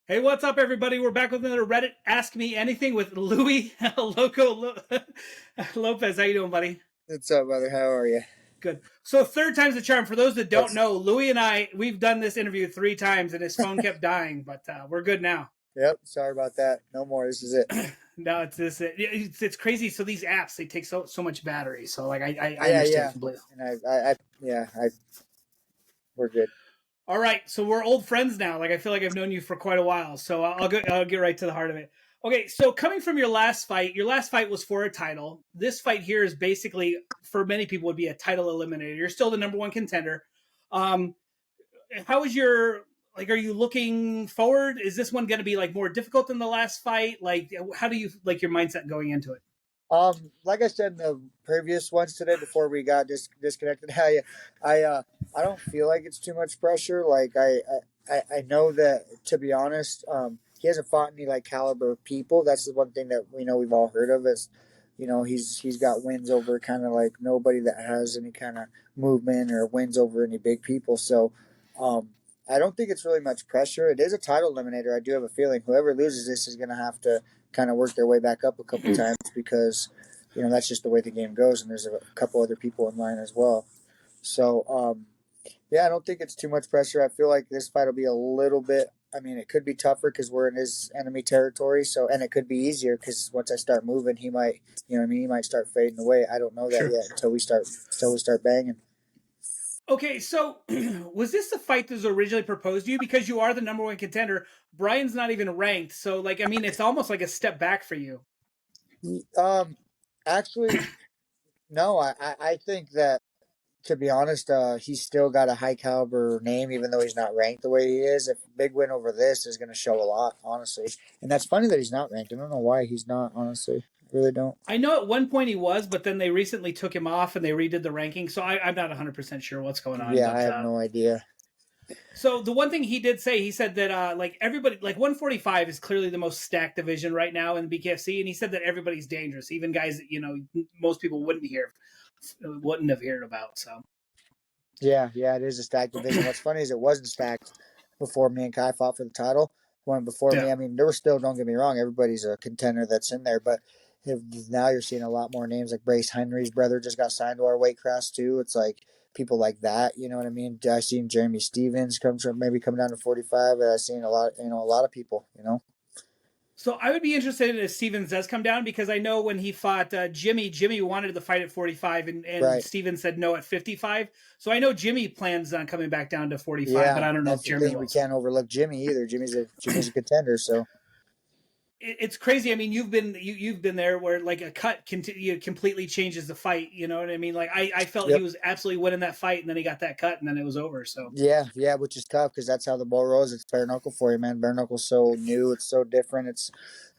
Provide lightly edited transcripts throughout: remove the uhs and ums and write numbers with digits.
Hey, what's up, everybody? We're back with another Reddit Ask Me Anything with Louie, Loco, Lopez. How you doing, buddy? What's up, brother? How are you? Good. So third time's the charm. For those that don't Yes. know, Louie and we've done this interview 3 times, and his phone kept dying, but we're good now. Yep. Sorry about that. No more. This is it. No, it's this. It's crazy. So these apps they take so much battery. So like I Yeah, understand yeah. completely. And we're good. All right, so we're old friends now. Like I feel like I've known you for quite a while. So I'll get right to the heart of it. Okay, so coming from your last fight was for a title. This fight here is basically for many people would be a title eliminator. You're still the number one contender. Um, how is your like? Are you looking forward? Is this one going to be like more difficult than the last fight? Like, how do you like your mindset going into it? Like I said in the previous ones today before we got disconnected, I don't feel like it's too much pressure. I know that, to be honest, he hasn't fought any like caliber people. That's the one thing that we know we've all heard of is, he's got wins over kind of like nobody that has any kind of movement or wins over any big people. So, um, I don't think it's really much pressure. It is a title eliminator. I do have a feeling whoever loses this is going to have to kind of work their way back up a couple times because that's just the way the game goes, and there's a couple other people in line as well. So yeah, I don't think it's too much pressure. I feel like this fight will be a little bit. I mean, it could be tougher because we're in his enemy territory. So, and it could be easier because once I start moving, he might, he might start fading away. I don't know that Sure. yet until we start banging. Okay, so was this the fight that was originally proposed to you? Because you are the number one contender. Brian's not even ranked, so like I mean, it's almost like a step back for you. Um, Actually, no. I think that, to be honest, he's still got a high caliber name, even though he's not ranked the way he is. If big win over this is going to show a lot, honestly. And that's funny that he's not ranked. I don't know why he's not, honestly. I really don't. I know at one point he was, but then they recently took him off and they redid the ranking. So I'm not 100% sure what's going on. Yeah, I But have no idea. so the one thing he did say, he said that like everybody, like 145 is clearly the most stacked division right now in BKFC, and he said that everybody's dangerous, even guys that most people wouldn't have heard about. So Yeah, it is a stacked division. What's funny is it wasn't stacked before me and Kai fought for the title. When before yeah. me, I mean, there were still, don't get me wrong, everybody's a contender that's in there, but if, now you're seeing a lot more names like Brace Henry's brother just got signed to our weight class too. It's like people like that, you know what I mean? I seen Jeremy Stevens maybe come down to 45. I've seen a lot of people. So I would be interested in if Stevens does come down because I know when he fought Jimmy wanted the fight at 45 and Right. Stevens said no at 55. So I know Jimmy plans on coming back down to 45, but Yeah, I don't know if that's the Jeremy thing. We will. can't overlook Jimmy either. Jimmy's a contender, so It's crazy. I mean, you've been there where like a cut completely changes the fight. You know what I mean? Like I felt he yep. was absolutely winning that fight, and then he got that cut, and then it was over. So Yeah, which is tough because that's how the ball rolls. It's bare knuckle for you, man. Bare knuckle's so new. It's so different. It's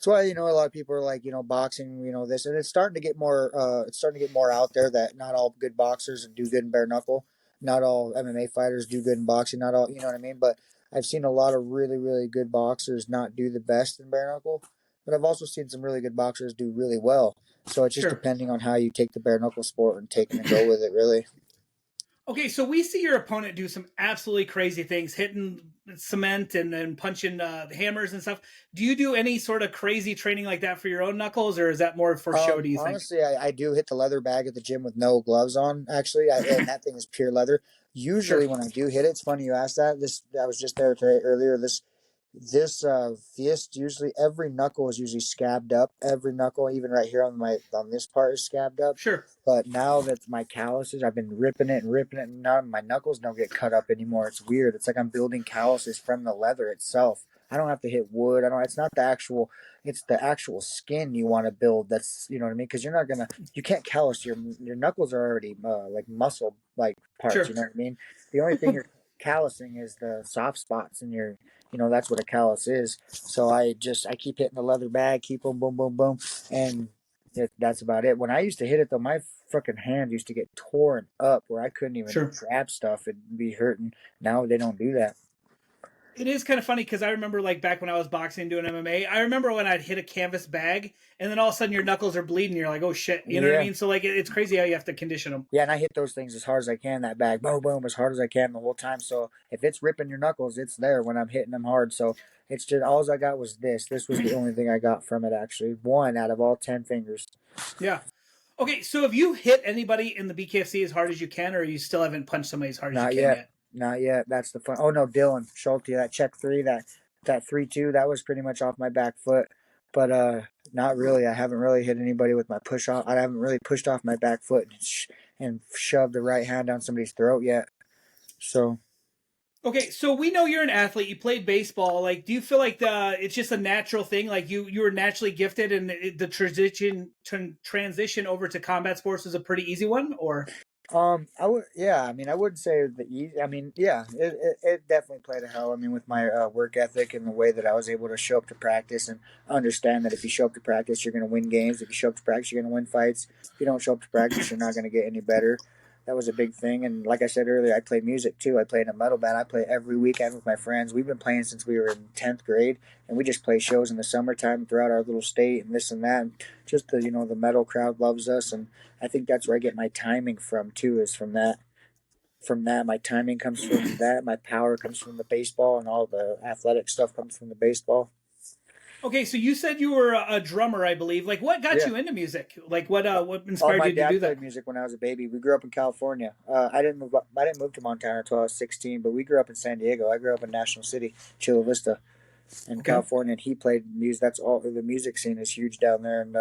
why a lot of people are like boxing, this, and it's starting to get more. It's starting to get more out there that not all good boxers do good in bare knuckle. Not all MMA fighters do good in boxing. Not all, you know what I mean. But I've seen a lot of really, really good boxers not do the best in bare knuckle. But I've also seen some really good boxers do really well. So it's just sure. depending on how you take the bare knuckle sport and take it and go with it, really. Okay, so we see your opponent do some absolutely crazy things, hitting cement and then punching hammers and stuff. Do you do any sort of crazy training like that for your own knuckles, or is that more for show? Do you think? Honestly, I do hit the leather bag at the gym with no gloves on. Actually, and that thing is pure leather. Sure, Usually, when I do hit it, it's funny you asked that. I was just there today earlier. This fist, usually every knuckle is usually scabbed up. Every knuckle, even right here on this part, is scabbed up. sure. But now that my calluses, I've been ripping it, and now my knuckles don't get cut up anymore. It's weird. It's like I'm building calluses from the leather itself. I don't have to hit wood. I don't. It's not the actual. It's the actual skin you want to build. That's what I mean. Because you can't callus your knuckles are already like muscle like parts. You Sure. know what I mean. The only thing you're callusing is the soft spots in your. That's what a callus is. So I keep hitting the leather bag, keep boom, boom, boom, boom, and that's about it. When I used to hit it though, my freaking hands used to get torn up where I couldn't even Sure. grab stuff and be hurting. Now they don't do that. It is kind of funny because I remember like back when I was boxing and doing MMA, I remember when I'd hit a canvas bag and then all of a sudden your knuckles are bleeding. You're like, oh shit, you know what I Yeah. mean? So like it's crazy how you have to condition them. Yeah, and I hit those things as hard as I can, that bag, boom, boom, as hard as I can the whole time. So if it's ripping your knuckles, it's there when I'm hitting them hard. So it's just, all I got was this. This was the only thing I got from it, actually. One out of all 10 fingers. Yeah. Okay, so have you hit anybody in the BKFC as hard as you can, or you still haven't punched somebody as hard as you Not can yet. yet? Not yet. That's the fun. Oh, no, Dylan Schulte, that check three, that 3-2, that was pretty much off my back foot. But not really. I haven't really hit anybody with my push off. I haven't really pushed off my back foot and shoved the right hand down somebody's throat yet. So. Okay, so we know you're an athlete. You played baseball. Like, do you feel like it's just a natural thing? Like you were naturally gifted, and the transition over to combat sports was a pretty easy one, or I would, yeah. I mean, I wouldn't say the easy. I mean, yeah, it definitely played a hell. I mean, with my work ethic and the way that I was able to show up to practice and understand that if you show up to practice, you're going to win games. If you show up to practice, you're going to win fights. If you don't show up to practice, you're not going to get any better. That was a big thing. And like I said earlier, I play music too. I play in a metal band. I play every weekend with my friends. We've been playing since we were in 10th grade, and we just play shows in the summertime throughout our little state and this and that. And just the metal crowd loves us, and I think that's where I get my timing from too. Is from that. From that, my timing comes from that. My power comes from the baseball, and all the athletic stuff comes from the baseball. okay? So you said you were a drummer, I believe. Like, what got Yeah. you into music? Like, what Oh, inspired my you to do dad that? played music when I was a baby. We grew up in California. I didn't move. I didn't move to Montana until I was 16, but we grew up in San Diego. I grew up in National City, Chula Vista, in Okay. California, and he played music. That's all. The music scene is huge down there, and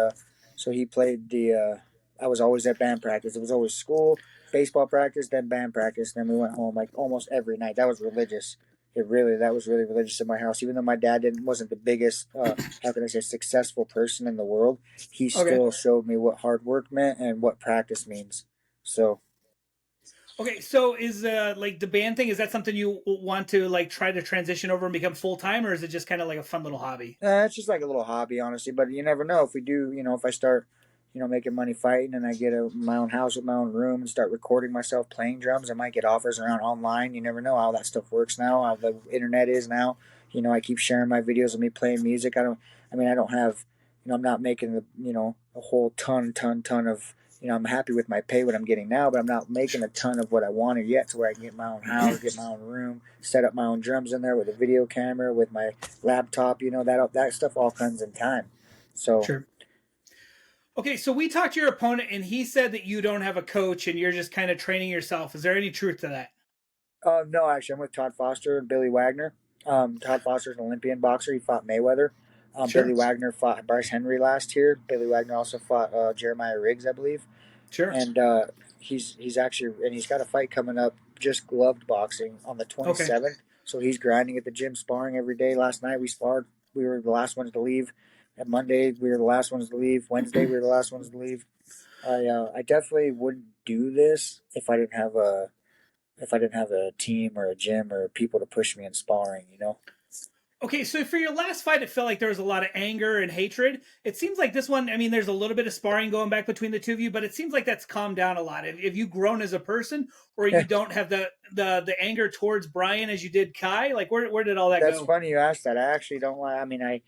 so he played the. I was always at band practice. It was always school, baseball practice, then band practice. Then we went home like almost every night. That was religious. That was really religious in my house. Even though my dad wasn't the biggest, how can I say, successful person in the world, he Okay. still showed me what hard work meant and what practice means. So Okay, so is like the band thing, is that something you want to like try to transition over and become full time, or is it just kind of like a fun little hobby? it's just like a little hobby, honestly. But you never know if we do. If I start, making money fighting, and I get my own house with my own room and start recording myself playing drums, I might get offers around online. You never know how that stuff works now. How the internet is now. I keep sharing my videos of me playing music. I don't. I mean, I don't have. I'm not making a whole ton of. I'm happy with my pay what I'm getting now, but I'm not making a ton of what I wanted yet to where I can get my own house, get my own room, set up my own drums in there with a video camera, with my laptop. That stuff all comes in time. So Sure. Okay, so we talked to your opponent, and he said that you don't have a coach and you're just kind of training yourself. Is there any truth to that? no, actually, I'm with Todd Foster and Billy Wagner. Todd Foster's an Olympian boxer. He fought Mayweather. Billy Sure. Wagner fought Bryce Henry last year. Billy Wagner also fought Jeremiah Riggs, I believe. Sure. And he's got a fight coming up, just gloved boxing on the Okay. 27th. So he's grinding at the gym, sparring every day. Last night we sparred. We were the last ones to leave. And Monday we were the last ones to leave. Wednesday we were the last ones to leave. I definitely wouldn't do this if I didn't have a team or a gym or people to push me in sparring. Okay, so for your last fight, it felt like there was a lot of anger and hatred. It seems like this one, I mean, there's a little bit of sparring going back between the two of you, but it seems like that's calmed down a lot. Have you grown as a person, or you don't have the anger towards Brian as you did Kai? Like, where did all that That's go? funny you asked that. I actually don't like. I mean, I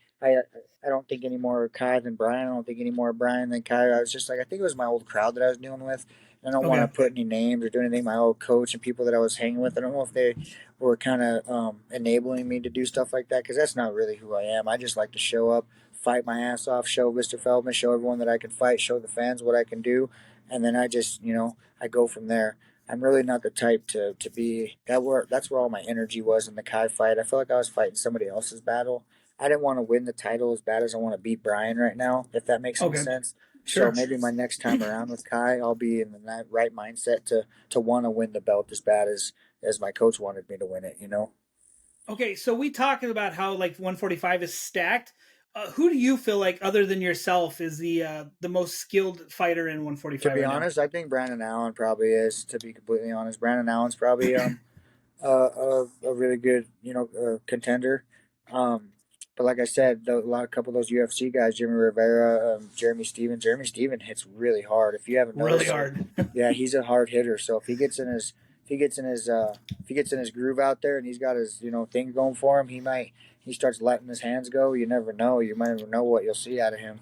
don't think any more Kai than Brian. I don't think any more Brian than Kai. I was just like, I think it was my old crowd that I was dealing with. I don't want to Okay. put any names or do anything. My old coach and people that I was hanging with. I don't know if they were kind of enabling me to do stuff like that, because that's not really who I am. I just like to show up, fight my ass off, show Mr. Feldman, show everyone that I can fight, show the fans what I can do, and then I just I go from there. I'm really not the type to be that's where all my energy was in the Kai fight. I felt like I was fighting somebody else's battle. I didn't want to win the title as bad as I want to beat Brian right now, if that makes any Okay. sense. So Sure. maybe my next time around with Kai, I'll be in the right mindset to want to win the belt as bad as my coach wanted me to win it. Okay, so we talked about how like 145 is stacked. Who do you feel like, other than yourself, is the most skilled fighter in To 145 be right now? honest, I think Brandon Allen probably is. To be completely honest, Brandon Allen's probably a really good contender. Um, but like I said, a couple of those UFC guys, Jimmy Rivera, Jeremy Steven hits really hard. If you haven't Really noticed, hard. yeah, he's a hard hitter. So if if he gets in his groove out there and he's got his thing going for him, he starts letting his hands go. You never know. You might never know what you'll see out of him.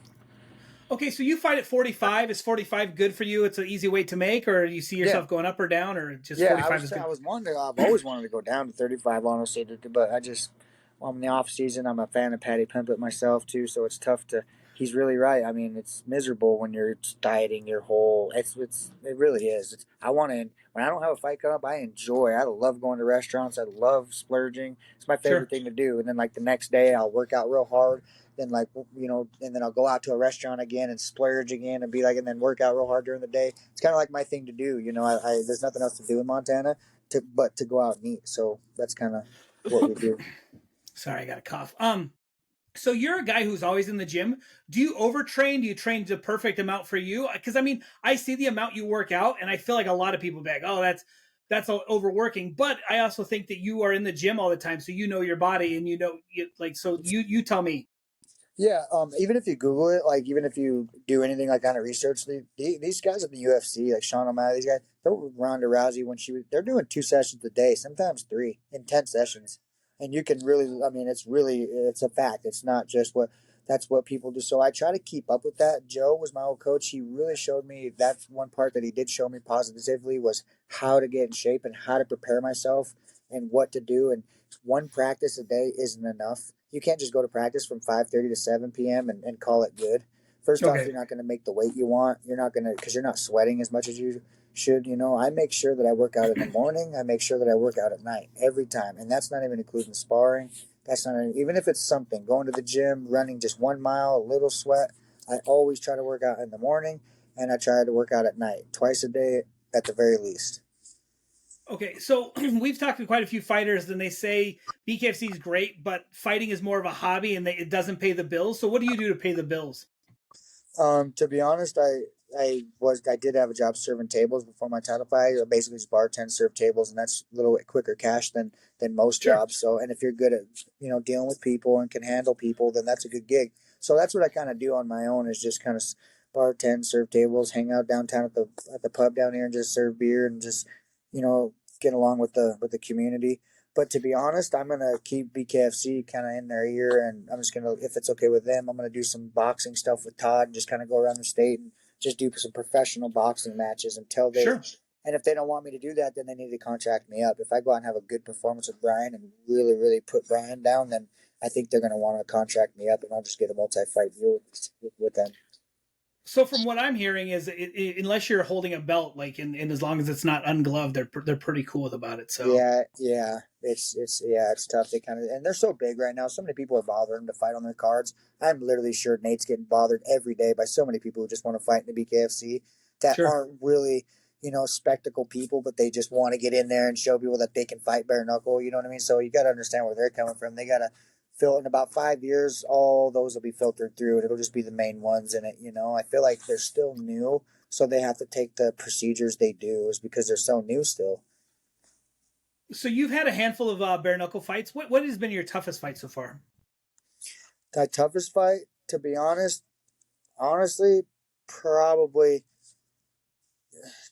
Okay, so you fight at 45. Is 45 good for you? It's an easy weight to make, or do you see Yeah, yourself going up or down, or just yeah. 45 is I good? was wanting to. I've always wanted to go down to 35, honestly, but I just well, I'm in the off season. I'm a fan of Patty Pimpett myself too, so it's tough to. He's really right. I mean, it's miserable when you're dieting your whole. It really is. I want to when I don't have a fight coming up. I enjoy. I love going to restaurants. I love splurging. It's my favorite Sure. thing to do. And then like the next day, I'll work out real hard. Then like and then I'll go out to a restaurant again and splurge again and be like, and then work out real hard during the day. It's kind of like my thing to do. I there's nothing else to do in Montana but to go out and eat. So that's kind of what we do. Sorry, I got a cough. So you're a guy who's always in the gym. Do you overtrain? Do you train the perfect amount for you? Because I mean, I see the amount you work out, and I feel like a lot of people beg, "Oh, that's overworking." But I also think that you are in the gym all the time, so you know your body, and So you tell me. Yeah, even if you Google it, like even if you do anything like kind of research, these guys at the UFC, like Sean O'Malley, these guys, they're Ronda Rousey they're doing 2 sessions a day, sometimes three, intense sessions, and you can really, I mean, it's a fact. It's not just that's what people do. So I try to keep up with that. Joe was my old coach. He really showed me that's one part that he did show me positively was how to get in shape and how to prepare myself and what to do. And one practice a day isn't enough. You can't just go to practice from 5:30 to 7 p.m. And call it good. First off, Okay. you're not going to make the weight you want. You're not going to because you're not sweating as much as you should. I make sure that I work out in the morning. I make sure that I work out at night every time, and that's not even including sparring. That's not even if it's something going to the gym, running just 1 mile, a little sweat. I always try to work out in the morning, and I try to work out at night, twice a day at the very least. Okay, so we've talked to quite a few fighters, and they say BKFC is great, but fighting is more of a hobby, and it doesn't pay the bills. So what do you do to pay the bills? To be honest, I did have a job serving tables before my title fight. I basically just bartend, serve tables, and that's a little bit quicker cash than most Sure. jobs. So, and if you're good at dealing with people and can handle people, then that's a good gig. So that's what I kind of do on my own is just kind of bartend, serve tables, hang out downtown at the pub down here, and just serve beer and just get along with the community. But to be honest, I'm gonna keep BKFC kind of in their ear, and I'm just gonna, if it's okay with them, I'm gonna do some boxing stuff with Todd and just kind of go around the state and just do some professional boxing matches until they. Sure. And if they don't want me to do that, then they need to contract me up. If I go out and have a good performance with Brian and really, really put Brian down, then I think they're gonna want to contract me up, and I'll just get a multi-fight deal with them. So from what I'm hearing is, unless you're holding a belt, like and as long as it's not ungloved, they're pretty cool about it. So Yeah, yeah, it's tough. They kind of and they're so big right now. So many people are bothering to fight on their cards. I'm literally sure Nate's getting bothered every day by so many people who just want to fight in the BKFC that sure. aren't really spectacle people, but they just want to get in there and show people that they can fight bare knuckle. You know what I mean? So you got to understand where they're coming from. They got to fill in about 5 years. All those will be filtered through, and it'll just be the main ones in it. I feel like they're still new, so they have to take the procedures they do is because they're so new still. So you've had a handful of bare knuckle fights. What has been your toughest fight so far? That toughest fight, to be honest, honestly, probably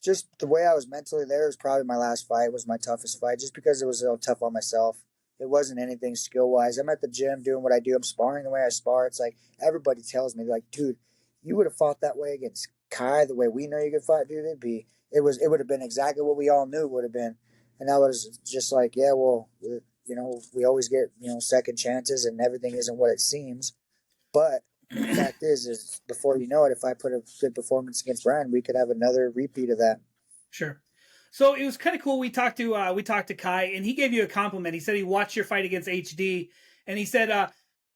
just the way I was mentally there is probably my last fight was my toughest fight, just because it was so tough on myself. It wasn't anything skill wise. I'm at the gym doing what I do. I'm sparring the way I spar. It's like everybody tells me, like, dude, you would have fought that way against Kai the way we know you could fight, dude. It would have been exactly what we all knew it would have been. And I was just like, yeah, well, we always get second chances, and everything isn't what it seems. But the fact is before you know it, if I put a good performance against Brian, we could have another repeat of that. Sure. So it was kind of cool. We talked to Kai, and he gave you a compliment. He said he watched your fight against HD, and he said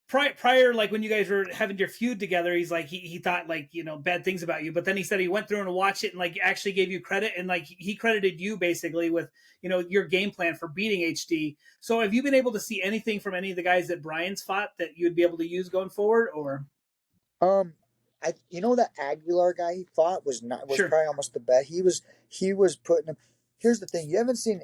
prior, like when you guys were having your feud together, he's like he thought like bad things about you, but then he said he went through and watched it and like actually gave you credit, and like he credited you basically with your game plan for beating HD. So have you been able to see anything from any of the guys that Brian's fought that you would be able to use going forward, or? Um, that Aguilar guy he fought was Sure. probably almost the best. He was putting him. Here's the thing: you haven't seen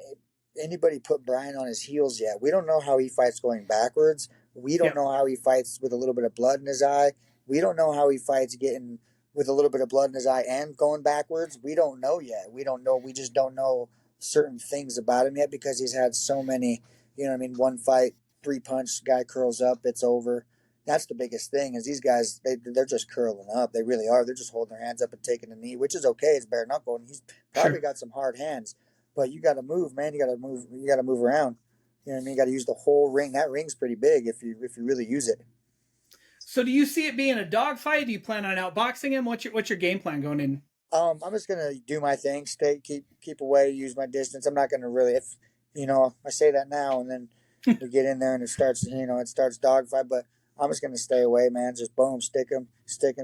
anybody put Brian on his heels yet. We don't know how he fights going backwards. We don't Yep. know how he fights with a little bit of blood in his eye. We don't know how he fights getting with a little bit of blood in his eye and going backwards. We don't know yet. We don't know. We just don't know certain things about him yet because he's had so many. You know what I mean? One fight, 3 punch, guy curls up, it's over. That's the biggest thing is these guys they're just curling up. They really are. They're just holding their hands up and taking a knee, which is okay. It's bare knuckle, and he's probably Sure. got some hard hands. But you got to move, man. You got to move. You got to move around. You know what I mean? You got to use the whole ring. That ring's pretty big if you really use it. So do you see it being a dog fight? Do you plan on outboxing him? What's your game plan going in? I'm just gonna do my thing, stay, keep away, use my distance. I'm not gonna really, if I say that now and then we get in there and it starts dogfight. But I'm just gonna stay away, man. Just boom, stick him,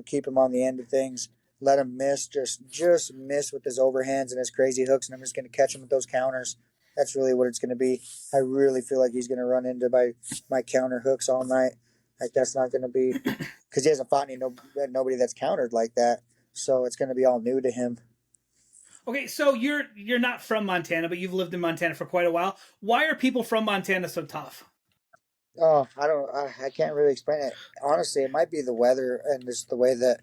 keep him on the end of things. Let him miss, just miss with his overhands and his crazy hooks, and I'm just gonna catch him with those counters. That's really what it's gonna be. I really feel like he's gonna run into my counter hooks all night. Like that's not gonna be because he hasn't fought nobody that's countered like that. So it's going to be all new to him. Okay, so you're not from Montana, but you've lived in Montana for quite a while. Why are people from Montana so tough? Oh, I can't really explain it. Honestly, it might be the weather and just the way that,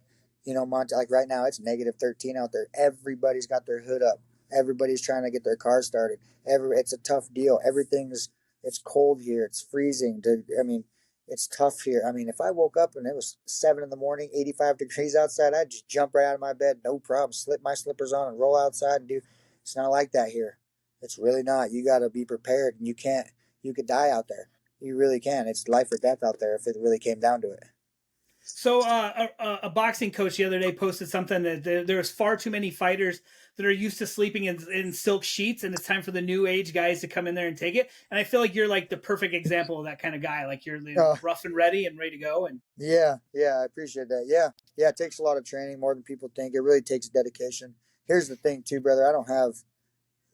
like right now it's -13 out there. Everybody's got their hood up. Everybody's trying to get their car started. It's a tough deal. It's cold here. It's freezing. I mean, it's tough here. I mean, if I woke up and it was 7 in the morning, 85 degrees outside, I'd just jump right out of my bed, no problem. Slip my slippers on and roll outside and do. It's not like that here. It's really not. You got to be prepared, and you can't. You could die out there. You really can. It's life or death out there if it really came down to it. So a boxing coach the other day posted something that there's far too many fighters that are used to sleeping in silk sheets, and it's time for the new age guys to come in there and take it. And I feel like you're like the perfect example of that kind of guy. Like you're rough and ready and ready to go. And yeah, I appreciate that. Yeah, it takes a lot of training, more than people think. It really takes dedication. Here's the thing, too, brother. I don't have,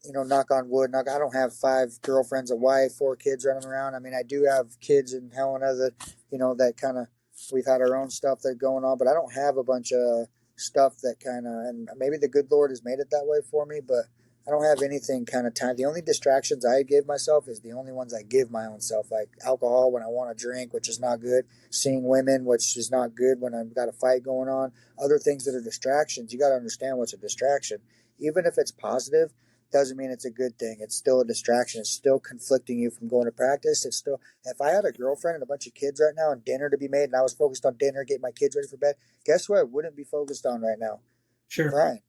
knock on wood, I don't have 5 girlfriends, a wife, 4 kids running around. I mean, I do have kids and Helena that, that kind of, we've had our own stuff that's going on, but I don't have a bunch of stuff that kind of, and maybe the good Lord has made it that way for me, but I don't have anything kind of time. The only distractions I give myself is the only ones I give my own self, like alcohol when I want to drink, which is not good. Seeing women, which is not good when I've got a fight going on. Other things that are distractions. You got to understand what's a distraction. Even if it's positive, doesn't mean it's a good thing. It's still a distraction. It's still conflicting you from going to practice. It's still, if I had a girlfriend and a bunch of kids right now and dinner to be made and I was focused on dinner, getting my kids ready for bed, guess what I wouldn't be focused on right now? sure, Crying.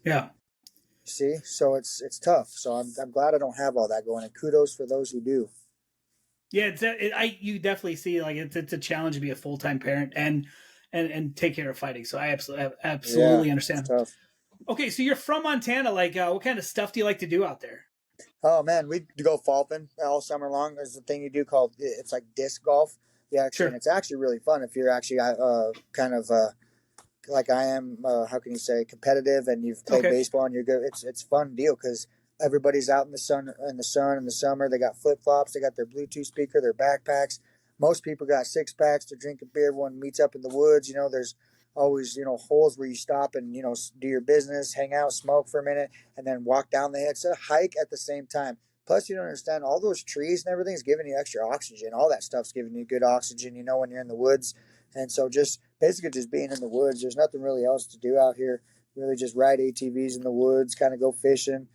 yeah, See, so it's tough. So I'm glad I don't have all that going, and kudos for those who do. yeah. You definitely see like it's a challenge to be a full time parent and take care of fighting. So I Yeah, absolutely it's understand. tough. Okay, so you're from Montana. Like, what kind of stuff do you like to do out there? Oh man, we go golfing all summer long. There's a thing you do called it's like disc golf. Yeah, actually, and Sure. it's actually really fun if you're actually kind of like I am. How can you say competitive? And you've played Okay. baseball and you're good. It's fun deal because everybody's out in the sun in the summer. They got flip flops. They got their Bluetooth speaker, their backpacks. Most people got 6 packs. They're drinking beer. Everyone meets up in the woods. There's always holes where you stop and do your business, hang out, smoke for a minute, and then walk down the hill. It's a hike at the same time. Plus, you don't understand all those trees and everything's giving you extra oxygen. All that stuff's giving you good oxygen. When you're in the woods. And so just basically just being in the woods, there's nothing really else to do out here. Really just ride ATVs in the woods, kind of go fishing.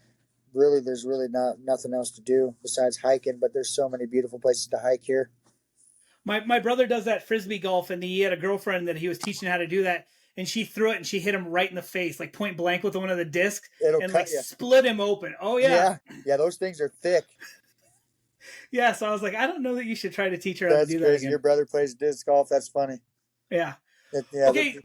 Really, there's really nothing else to do besides hiking, but there's so many beautiful places to hike here. My brother does that frisbee golf, and he had a girlfriend that he was teaching how to do that, and she threw it and she hit him right in the face, like point blank with one of the discs, It'll and like cut you. split him open. Oh yeah, Yeah, those things are thick. yeah. So I was like, I don't know that you should try to teach her how to That's do that crazy. Your again. brother plays disc golf. That's funny. Yeah. Yeah, they're Okay. too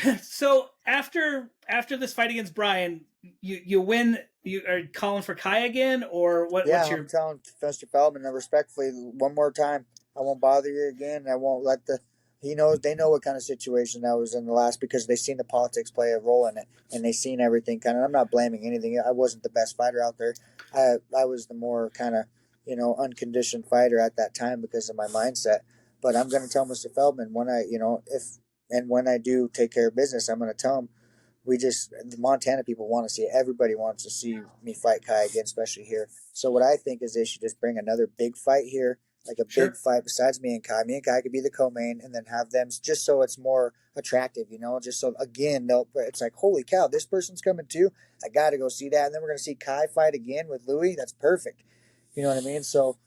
big. So after this fight against Brian, you win. You are calling for Kai again, or what? Yeah, What's I'm your telling Mr. Feldman respectfully one more time. I won't bother you again. I won't let the. They know what kind of situation that was in the last because they seen the politics play a role in it and they seen everything kind of. I'm not blaming anything. I wasn't the best fighter out there. I was the more kind of unconditioned fighter at that time because of my mindset. But I'm going to tell Mr. Feldman when I if and when I do take care of business, I'm going to tell him the Montana people want to see it. Everybody wants to see me fight Kai again, especially here. So what I think is they should just bring another big fight here like a big Sure. fight besides me and Kai. Me and Kai could be the co-main, and then have them just so it's more attractive, you know. Just so again, it's like holy cow, this person's coming too. I got to go see that, and then we're gonna see Kai fight again with Louie. That's perfect. You know what I mean? So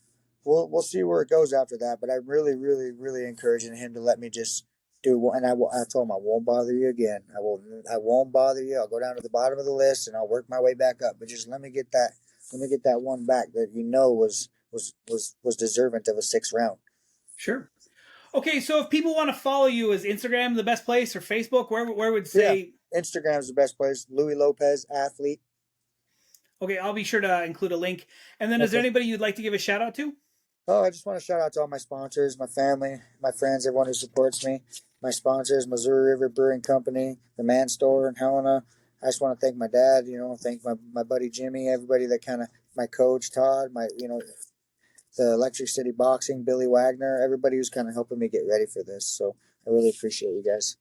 we'll see where it goes after that. But I'm really, really, really encouraging him to let me just do. And I told him I won't bother you again. I won't bother you. I'll go down to the bottom of the list and I'll work my way back up. But just let me get that. Let me get that one back that was deserving of a 6th round. Sure. Okay, so if people want to follow you, is Instagram the best place or Facebook? Where would Yeah, say? Instagram's the best place. Louie Lopez athlete. Okay, I'll be sure to include a link. And then, is there Okay. anybody you'd like to give a shout out to? Oh, I just want to shout out to all my sponsors, my family, my friends, everyone who supports me. My sponsors, Missouri River Brewing Company, the Man Store in Helena. I just want to thank my dad, thank my buddy Jimmy, everybody that kind of, my coach Todd, the Electric City Boxing, Billy Wagner, everybody who's kind of helping me get ready for this. So I really appreciate you guys.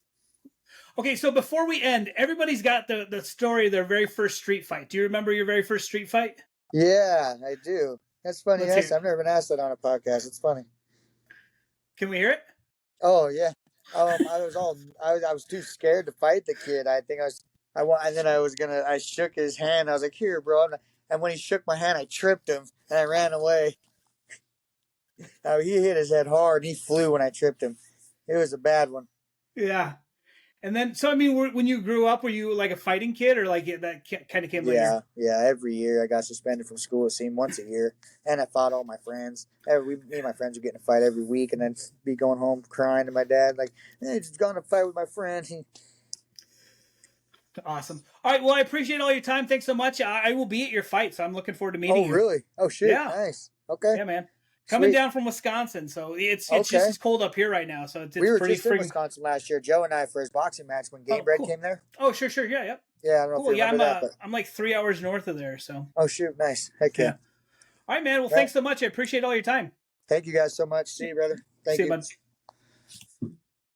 Okay, so before we end, everybody's got the story of their very first street fight. Do you remember your very first street fight? Yeah, I do. That's funny. Let's hear Yes, it. I've never been asked that on a podcast. It's funny. Can we hear it? Oh yeah. I was too scared to fight the kid. I think and then I shook his hand. I was like, here, bro. And when he shook my hand, I tripped him and I ran away. He hit his head hard. He flew when I tripped him. It was a bad one. Yeah. And then, so I mean, when you grew up, were you like a fighting kid, or like that kind of came later? Yeah. Every year I got suspended from school. It seemed once a year, and I fought all my friends. Me and my friends would get in a fight every week, and then be going home crying to my dad, like, "Hey, just gone to fight with my friend." Awesome. All right. Well, I appreciate all your time. Thanks so much. I will be at your fight, so I'm looking forward to meeting Oh, you. really? Oh, shit. Yeah. Nice. Okay. Yeah, man. Coming Sweet. down from Wisconsin, so it's Okay. just as cold up here right now. So it's We were pretty just in Wisconsin last year, Joe and I, for his boxing match when Game Bread cool. came there. Oh, sure, yeah, Yeah, I don't know cool. if you remember that, but I'm like 3 hours north of there. So. oh shoot, nice. Heck yeah. All right, man. Well, Right. thanks so much. I appreciate all your time. Thank you guys so much. See you, brother. Thank See you, you. bud.